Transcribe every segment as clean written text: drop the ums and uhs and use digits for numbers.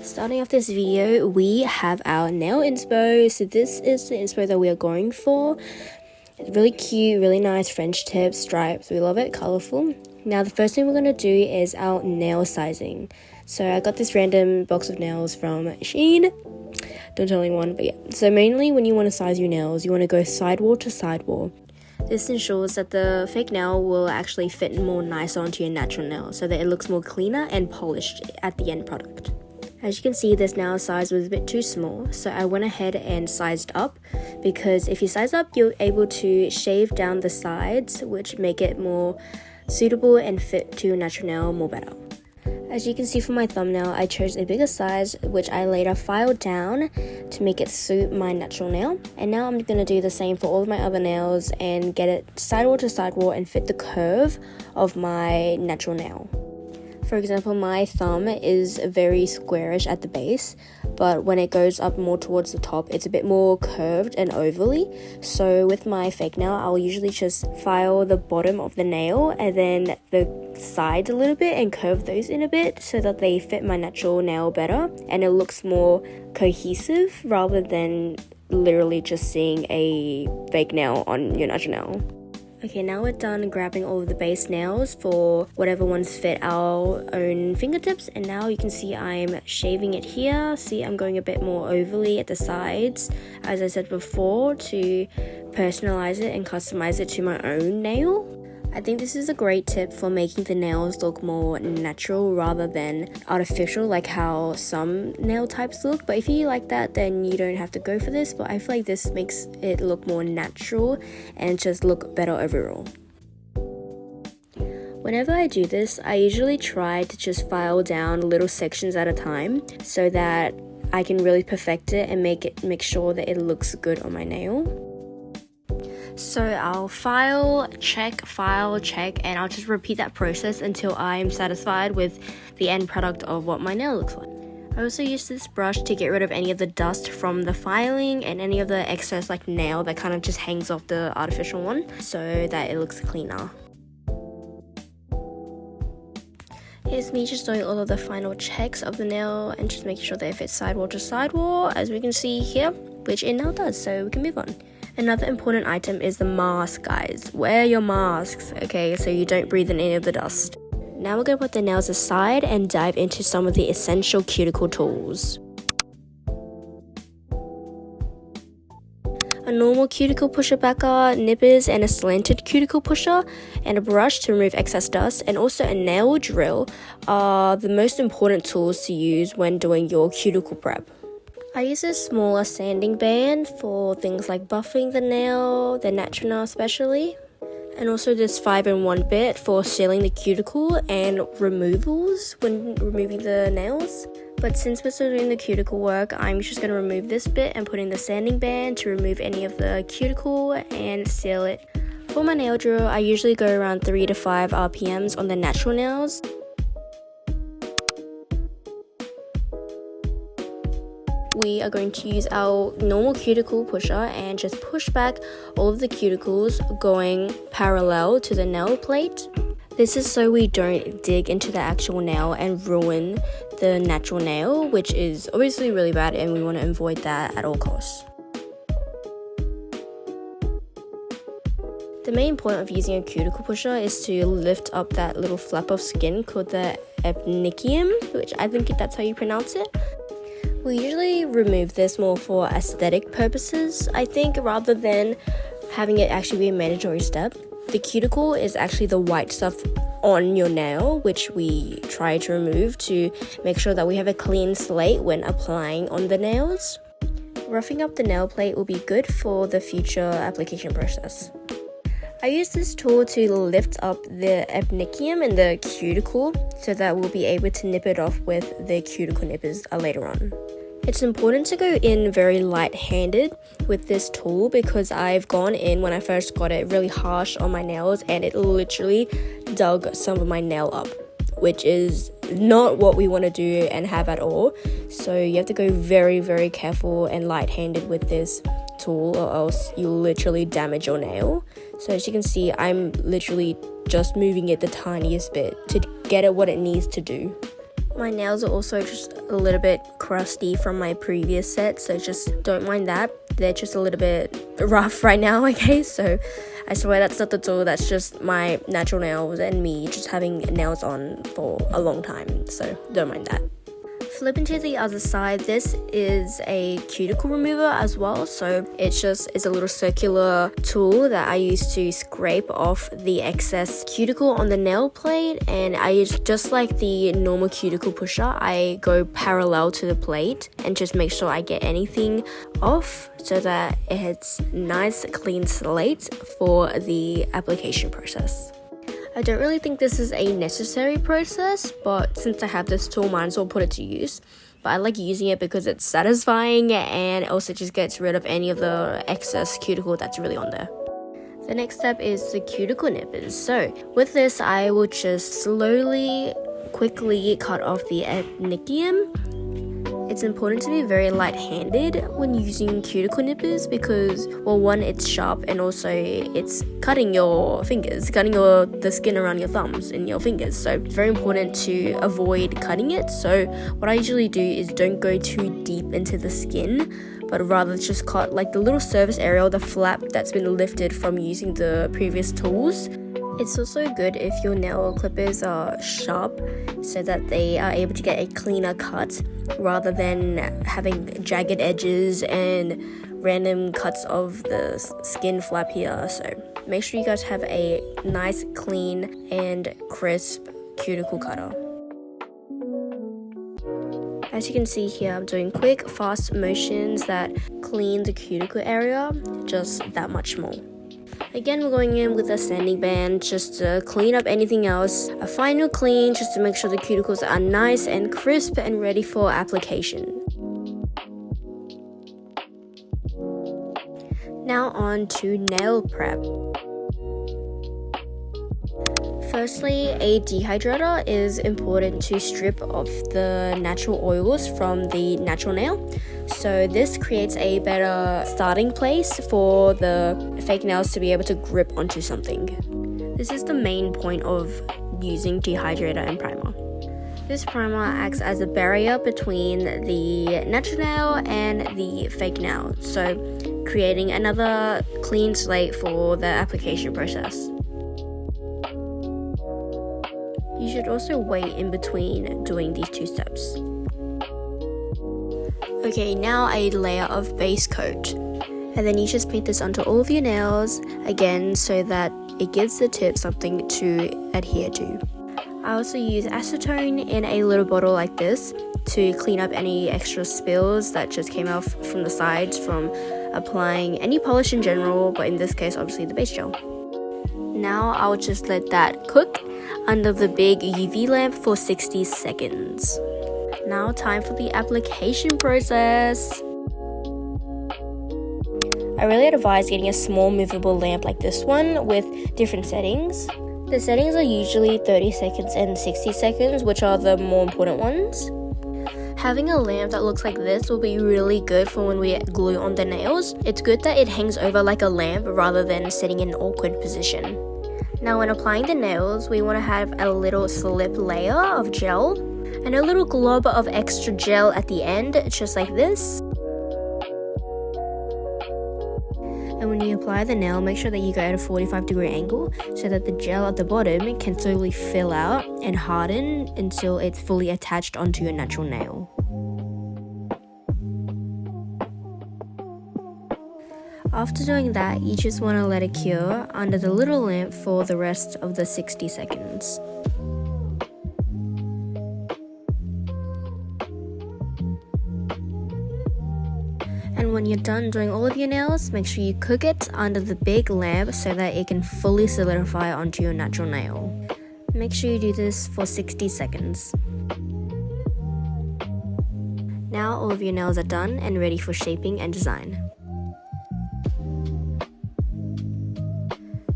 Starting off this video, we have our nail inspo. So this is the inspo that we are going for. It's really cute, really nice French tip, stripes. We love it, colorful. Now the first thing we're going to do is our nail sizing. So I got this random box of nails from Shein. Don't tell anyone, but yeah. So mainly when you want to size your nails, you want to go sidewall to sidewall. This ensures that the fake nail will actually fit more nicer onto your natural nail so that it looks more cleaner and polished at the end product. As you can see, this nail size was a bit too small, so I went ahead and sized up, because if you size up, you're able to shave down the sides, which make it more suitable and fit to your natural nail more better. As you can see from my thumbnail, I chose a bigger size, which I later filed down to make it suit my natural nail. And now I'm going to do the same for all of my other nails and get it sidewall to sidewall and fit the curve of my natural nail. For example, my thumb is very squarish at the base, but when it goes up more towards the top, it's a bit more curved and ovally. So with my fake nail, I'll usually just file the bottom of the nail and then the sides a little bit and curve those in a bit so that they fit my natural nail better and it looks more cohesive rather than literally just seeing a fake nail on your natural nail. Okay, now we're done grabbing all of the base nails for whatever ones fit our own fingertips, and now you can see I'm shaving it here. See, I'm going a bit more overly at the sides, as I said before, to personalize it and customize it to my own nail. I think this is a great tip for making the nails look more natural rather than artificial like how some nail types look. But if you like that, then you don't have to go for this. But I feel like this makes it look more natural and just look better overall. Whenever I do this, I usually try to just file down little sections at a time so that I can really perfect it and make sure that it looks good on my nail. So I'll file, check, and I'll just repeat that process until I'm satisfied with the end product of what my nail looks like. I also use this brush to get rid of any of the dust from the filing and any of the excess like nail that kind of just hangs off the artificial one so that it looks cleaner. Here's me just doing all of the final checks of the nail and just making sure they fit sidewall to sidewall, as we can see here, which it now does, so we can move on. Another important item is the mask, guys. Wear your masks, okay, so you don't breathe in any of the dust. Now we're going to put the nails aside and dive into some of the essential cuticle tools. A normal cuticle pusher backer, nippers, and a slanted cuticle pusher, and a brush to remove excess dust, and also a nail drill are the most important tools to use when doing your cuticle prep. I use a smaller sanding band for things like buffing the nail, the natural nail especially, and also this 5-in-1 bit for sealing the cuticle and removals when removing the nails. But since we're still doing the cuticle work, I'm just going to remove this bit and put in the sanding band to remove any of the cuticle and seal it. For my nail drill, I usually go around 3 to 5 RPMs on the natural nails. We are going to use our normal cuticle pusher and just push back all of the cuticles going parallel to the nail plate. This is so we don't dig into the actual nail and ruin the natural nail, which is obviously really bad and we want to avoid that at all costs. The main point of using a cuticle pusher is to lift up that little flap of skin called the eponychium, which I think that's how you pronounce it. We usually remove this more for aesthetic purposes, I think, rather than having it actually be a mandatory step. The cuticle is actually the white stuff on your nail, which we try to remove to make sure that we have a clean slate when applying on the nails. Roughing up the nail plate will be good for the future application process. I use this tool to lift up the eponychium and the cuticle so that we'll be able to nip it off with the cuticle nippers later on. It's important to go in very light-handed with this tool because I've gone in when I first got it really harsh on my nails and it literally dug some of my nail up, which is not what we want to do and have at all. So you have to go very, very careful and light-handed with this tool or else you'll literally damage your nail. So as you can see, I'm literally just moving it the tiniest bit to get it what it needs to do. My nails are also just a little bit crusty from my previous set, so just don't mind that. They're just a little bit rough right now, okay? So I swear that's not the tool, that's just my natural nails and me just having nails on for a long time, so don't mind that. Flipping to the other side, this is a cuticle remover as well, so it's a little circular tool that I use to scrape off the excess cuticle on the nail plate, and I use, just like the normal cuticle pusher, I go parallel to the plate and just make sure I get anything off so that it's nice clean slate for the application process. I don't really think this is a necessary process, but since I have this tool, might as well put it to use. But I like using it because it's satisfying and also just gets rid of any of the excess cuticle that's really on there. The next step is the cuticle nippers. So with this, I will just slowly, quickly cut off the onychium. It's important to be very light-handed when using cuticle nippers because, well, one, it's sharp, and also it's cutting your fingers, cutting the skin around your thumbs and your fingers. So it's very important to avoid cutting it. So what I usually do is don't go too deep into the skin, but rather just cut like the little surface area, the flap that's been lifted from using the previous tools. It's also good if your nail clippers are sharp so that they are able to get a cleaner cut rather than having jagged edges and random cuts of the skin flap here. So make sure you guys have a nice, clean and crisp cuticle cutter. As you can see here, I'm doing quick, fast motions that clean the cuticle area just that much more. Again, we're going in with a sanding band just to clean up anything else. A final clean just to make sure the cuticles are nice and crisp and ready for application. Now on to nail prep. Firstly, a dehydrator is important to strip off the natural oils from the natural nail. So this creates a better starting place for the fake nails to be able to grip onto something. This is the main point of using dehydrator and primer. This primer acts as a barrier between the natural nail and the fake nail, so creating another clean slate for the application process. You should also wait in between doing these two steps. Okay, now a layer of base coat. And then you just paint this onto all of your nails, again, so that it gives the tip something to adhere to. I also use acetone in a little bottle like this to clean up any extra spills that just came off from the sides from applying any polish in general, but in this case, obviously the base gel. Now I'll just let that cook under the big UV lamp for 60 seconds. Now time for the application process. I really advise getting a small movable lamp like this one with different settings. The settings are usually 30 seconds and 60 seconds, which are the more important ones. Having a lamp that looks like this will be really good for when we glue on the nails. It's good that it hangs over like a lamp rather than sitting in an awkward position. Now when applying the nails, we want to have a little slip layer of gel and a little glob of extra gel at the end, just like this. And when you apply the nail, make sure that you go at a 45-degree angle so that the gel at the bottom can slowly fill out and harden until it's fully attached onto your natural nail. After doing that, you just want to let it cure under the little lamp for the rest of the 60 seconds. And when you're done doing all of your nails, make sure you cook it under the big lamp so that it can fully solidify onto your natural nail. Make sure you do this for 60 seconds. Now all of your nails are done and ready for shaping and design.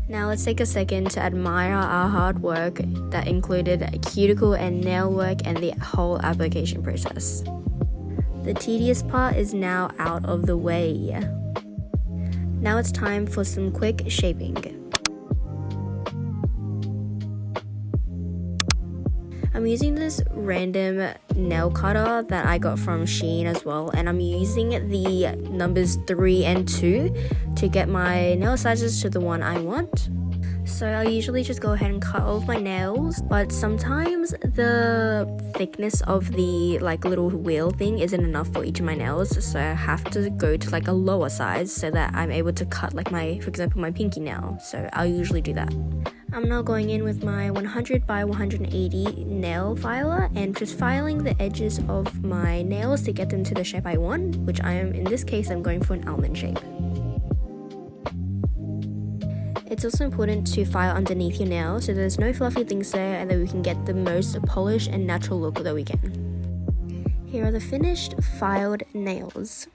Now let's take a second to admire our hard work that included cuticle and nail work and the whole application process. The tedious part is now out of the way. Now it's time for some quick shaping. I'm I'm using this random nail cutter that I got from Shein as well, and I'm using the numbers 3 and 2 to get my nail sizes to the one I want. So I usually just go ahead and cut all of my nails, but sometimes the thickness of the like little wheel thing isn't enough for each of my nails, so I have to go to like a lower size so that I'm able to cut like my, for example, my pinky nail. So I'll usually do that. I'm now going in with my 100 by 180 nail filer and just filing the edges of my nails to get them to the shape I want, which I am, in this case, I'm going for an almond shape. It's also important to file underneath your nail so there's no fluffy things there and that we can get the most polished and natural look that we can. Here are the finished filed nails.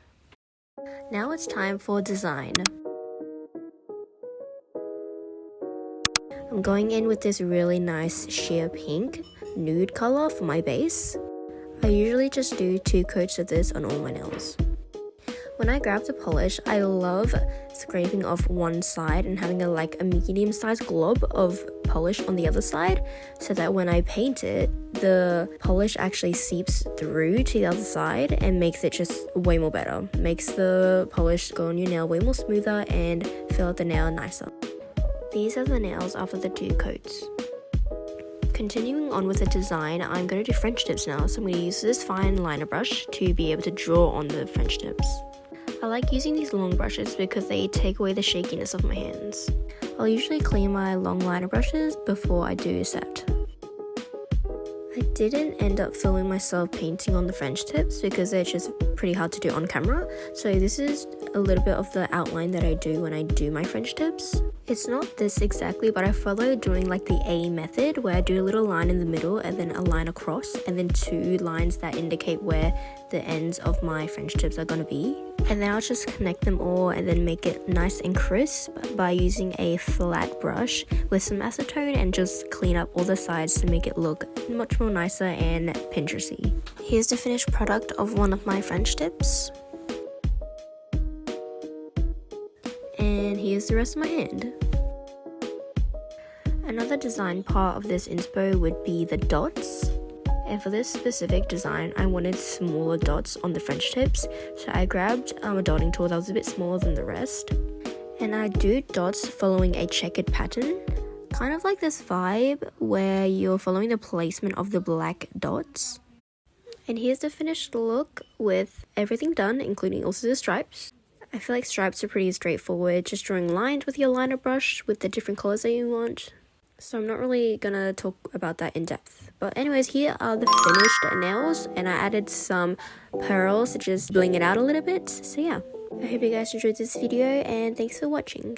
Now it's time for design. I'm going in with this really nice sheer pink nude color for my base. I usually just do 2 coats of this on all my nails. When I grab the polish, I love scraping off one side and having a medium-sized glob of polish on the other side, so that when I paint it, the polish actually seeps through to the other side and makes it just way more better. Makes the polish go on your nail way more smoother and fill out the nail nicer. These are the nails after the 2 coats. Continuing on with the design, I'm going to do French tips now, so I'm going to use this fine liner brush to be able to draw on the French tips. I like using these long brushes because they take away the shakiness of my hands. I'll usually clean my long liner brushes before I do a set. I didn't end up filming myself painting on the French tips because they're just pretty hard to do on camera, so this is a little bit of the outline that I do when I do my French tips. It's not this exactly, but I follow doing like the A method where I do a little line in the middle and then a line across and then 2 lines that indicate where the ends of my French tips are going to be. And then I'll just connect them all and then make it nice and crisp by using a flat brush with some acetone and just clean up all the sides to make it look much more nicer and Pinteresty. Here's the finished product of one of my French tips. And here's the rest of my hand. Another design part of this inspo would be the dots. And for this specific design, I wanted smaller dots on the French tips, so I grabbed a dotting tool that was a bit smaller than the rest. And I do dots following a checkered pattern, kind of like this vibe where you're following the placement of the black dots. And here's the finished look with everything done, including also the stripes. I feel like stripes are pretty straightforward, just drawing lines with your liner brush with the different colors that you want. So I'm not really gonna talk about that in depth. But anyways, here are the finished nails, and I added some pearls to just bling it out a little bit. So yeah, I hope you guys enjoyed this video and thanks for watching.